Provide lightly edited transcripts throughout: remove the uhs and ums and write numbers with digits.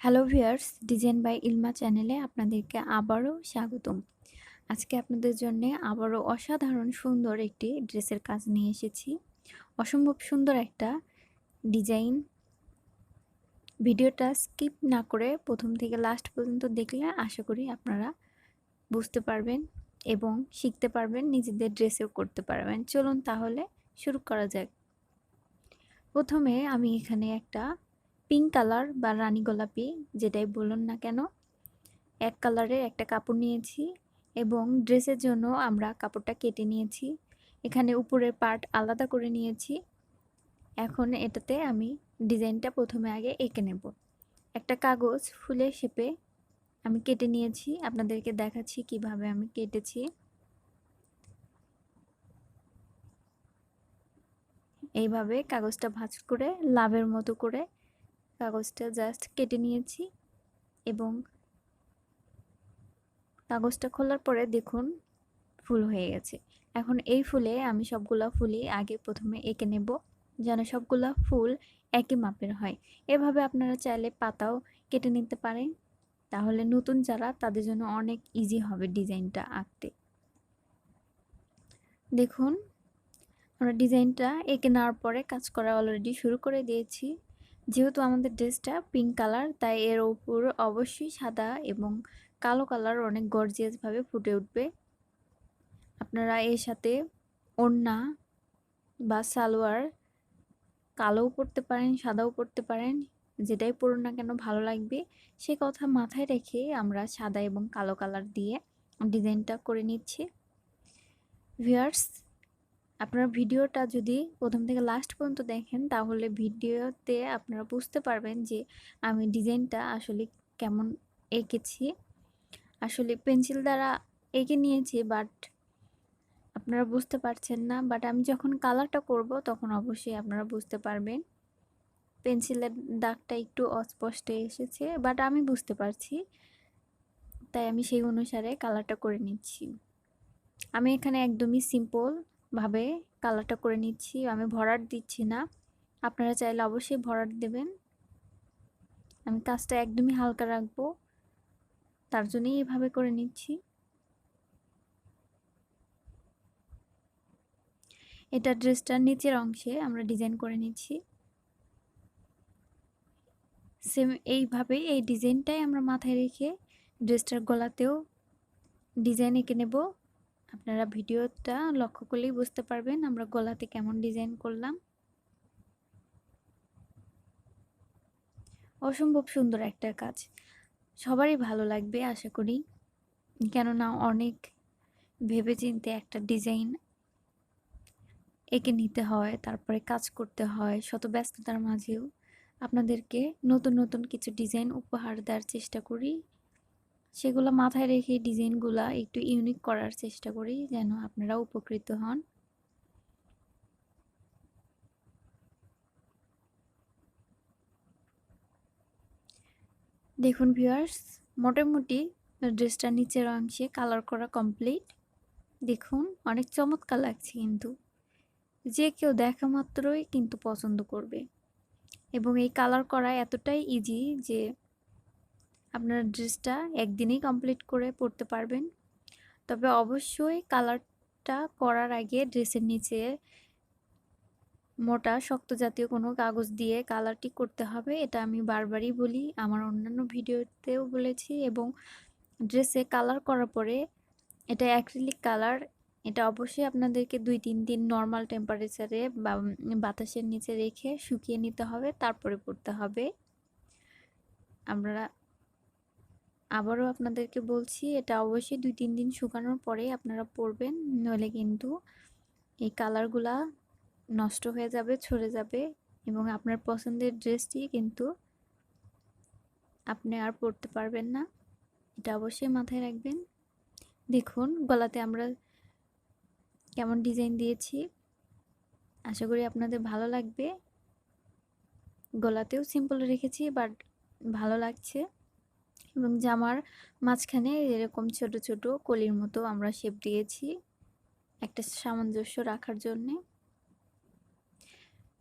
Hello viewers, design by ইলমা চ্যানেলে আপনাদেরকে আবারও স্বাগতম। আজকে আপনাদের জন্য আবারও অসাধারণ সুন্দর একটি ড্রেসের কাজ নিয়ে এসেছি। অসম্ভব সুন্দর একটা ডিজাইন। ভিডিওটা স্কিপ না করে প্রথম থেকে লাস্ট পর্যন্ত দেখলে আশা করি আপনারা বুঝতে পারবেন এবং শিখতে পারবেন, নিজেদের ড্রেসেও করতে পারবেন। চলুন তাহলে শুরু করা যাক। প্রথমে আমি এখানে একটা পিঙ্ক কালার বা রানী গোলাপি, যেটাই বলুন না কেন, এক কালারের একটা কাপড় নিয়েছি এবং ড্রেসের জন্য আমরা কাপড়টা কেটে নিয়েছি। এখানে উপরের পার্ট আলাদা করে নিয়েছি। এখন এটাতে আমি ডিজাইনটা প্রথমে আগে এঁকে নেব। একটা কাগজ ফুলের শেপে আমি কেটে নিয়েছি, আপনাদেরকে দেখাচ্ছি কিভাবে আমি কেটেছি। এইভাবে কাগজটা ভাঁজ করে লাভের মতো করে কাগজটা জাস্ট কেটে নিয়েছি এবং কাগজটা খোলার পরে দেখুন ফুল হয়ে গেছে। এখন এই ফুলে আমি সবগুলা ফুলই আগে প্রথমে এঁকে নেব, যেন সবগুলা ফুল একই মাপের হয়। এভাবে আপনারা চাইলে পাতাও কেটে নিতে পারেন, তাহলে নতুন যারা তাদের জন্য অনেক ইজি হবে ডিজাইনটা আঁকতে। দেখুন আমরা ডিজাইনটা এঁকে নেওয়ার পরে কাজ করা অলরেডি শুরু করে দিয়েছি। যেহেতু আমাদের ড্রেসটা পিঙ্ক কালার, তাই এর উপর অবশ্যই সাদা এবং কালো কালার অনেক গর্জিয়াসভাবে ফুটে উঠবে। আপনারা এর সাথে ওড়না বা সালোয়ার কালোও পরতে পারেন, সাদাও পরতে পারেন, যেটাই পরুন না কেন ভালো লাগবে। সে কথা মাথায় রেখে আমরা সাদা এবং কালো কালার দিয়ে ডিজাইনটা করে নিচ্ছি। ভিউয়ার্স, আপনারা ভিডিওটা যদি প্রথম থেকে লাস্ট পর্যন্ত দেখেন, তাহলে ভিডিওতে আপনারা বুঝতে পারবেন যে আমি ডিজাইনটা আসলে কেমন এঁকেছি। আসলে পেন্সিল দ্বারা এঁকে নিয়েছি, বাট আপনারা বুঝতে পারছেন না। বাট আমি যখন কালারটা করব তখন অবশ্যই আপনারা বুঝতে পারবেন। পেন্সিলের দাগটা একটু অস্পষ্ট এসেছে, বাট আমি বুঝতে পারছি, তাই আমি সেই অনুসারে কালারটা করে নিচ্ছি। আমি এখানে একদমই সিম্পল ভাবে কালারটা করে নিচ্ছি, আমি ভরাট দিচ্ছি না। আপনারা চাইলে অবশ্যই ভরাট দেবেন। আমি কাজটা একদমই হালকা রাখবো, তার জন্যই এভাবে করে নিচ্ছি। এটা ড্রেসটার নিচের অংশে আমরা ডিজাইন করে নিচ্ছি। সেম এইভাবেই এই ডিজাইনটাই আমরা মাথায় রেখে ড্রেসটার গলাতেও ডিজাইন এঁকে নেব। আপনারা ভিডিওটা লক্ষ্য করলেই বুঝতে পারবেন আমরা গলাতে কেমন ডিজাইন করলাম। অসম্ভব সুন্দর একটা কাজ, সবারই ভালো লাগবে আশা করি। কেননা অনেক ভেবেচিন্তে একটা ডিজাইন এঁকে নিতে হয়, তারপরে কাজ করতে হয়। শত ব্যস্ততার মাঝেও আপনাদেরকে নতুন নতুন কিছু ডিজাইন উপহার দেওয়ার চেষ্টা করি। সেগুলো মাথায় রেখে ডিজাইনগুলো একটু ইউনিক করার চেষ্টা করি, যেন আপনারা উপকৃত হন। দেখুন ভিউয়ার্স, মোটামুটি ড্রেসটা নিচের অংশে কালার করা কমপ্লিট। দেখুন অনেক চমৎকার লাগছে, কিন্তু যে কেউ দেখা মাত্রই কিন্তু পছন্দ করবে। এবং এই কালার করা এতটাই ইজি যে আপনারা ড্রেসটা একদিনেই কমপ্লিট করে পরতে পারবেন। তবে অবশ্যই কালারটা করার আগে ড্রেসের নিচে মোটা শক্ত জাতীয় কোনো কাগজ দিয়ে কালারটি করতে হবে। এটা আমি বারবারই বলি, আমার অন্যান্য ভিডিওতেও বলেছি। এবং ড্রেসে কালার করার পরে এটা অ্যাক্রিলিক কালার, এটা অবশ্যই আপনাদেরকে 2-3 দিন নর্মাল টেম্পারেচারে বা বাতাসের নিচে রেখে শুকিয়ে নিতে হবে, তারপরে পরতে হবে। আমরা আবারও আপনাদেরকে বলছি, এটা অবশ্যই 2-3 দিন শুকানোর পরে আপনারা পরবেন, নইলে কিন্তু এই কালারগুলা নষ্ট হয়ে যাবে, ছড়ে যাবে এবং আপনার পছন্দের ড্রেসটি কিন্তু আপনি আর পরতে পারবেন না। এটা অবশ্যই মাথায় রাখবেন। দেখুন গলাতে আমরা কেমন ডিজাইন দিয়েছি, আশা করি আপনাদের ভালো লাগবে। গলাতেও সিম্পল রেখেছি, বাট ভালো লাগছে। এবং জামার মাঝখানে এরকম ছোট ছোট কলির মতো আমরা শেপ দিয়েছি একটা সামঞ্জস্য রাখার জন্যে।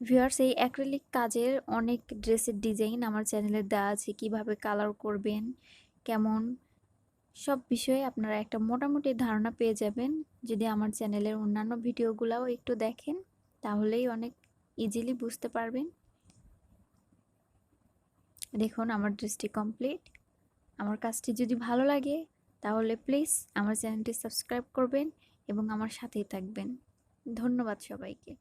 ভিউয়ার্স, এই অ্যাক্রিলিক কাজের অনেক ড্রেসের ডিজাইন আমার চ্যানেলে দেওয়া আছে, কিভাবে কালার করবেন, কেমন, সব বিষয়ে আপনারা একটা মোটামুটি ধারণা পেয়ে যাবেন যদি আমার চ্যানেলের অন্যান্য ভিডিওগুলোও একটু দেখেন, তাহলেই অনেক ইজিলি বুঝতে পারবেন। দেখুন আমার ড্রেসটি কমপ্লিট। আমার কাজটি যদি ভালো লাগে তাহলে প্লিজ আমার চ্যানেলটি সাবস্ক্রাইব করবেন এবং আমার সাথেই থাকবেন। ধন্যবাদ সবাইকে।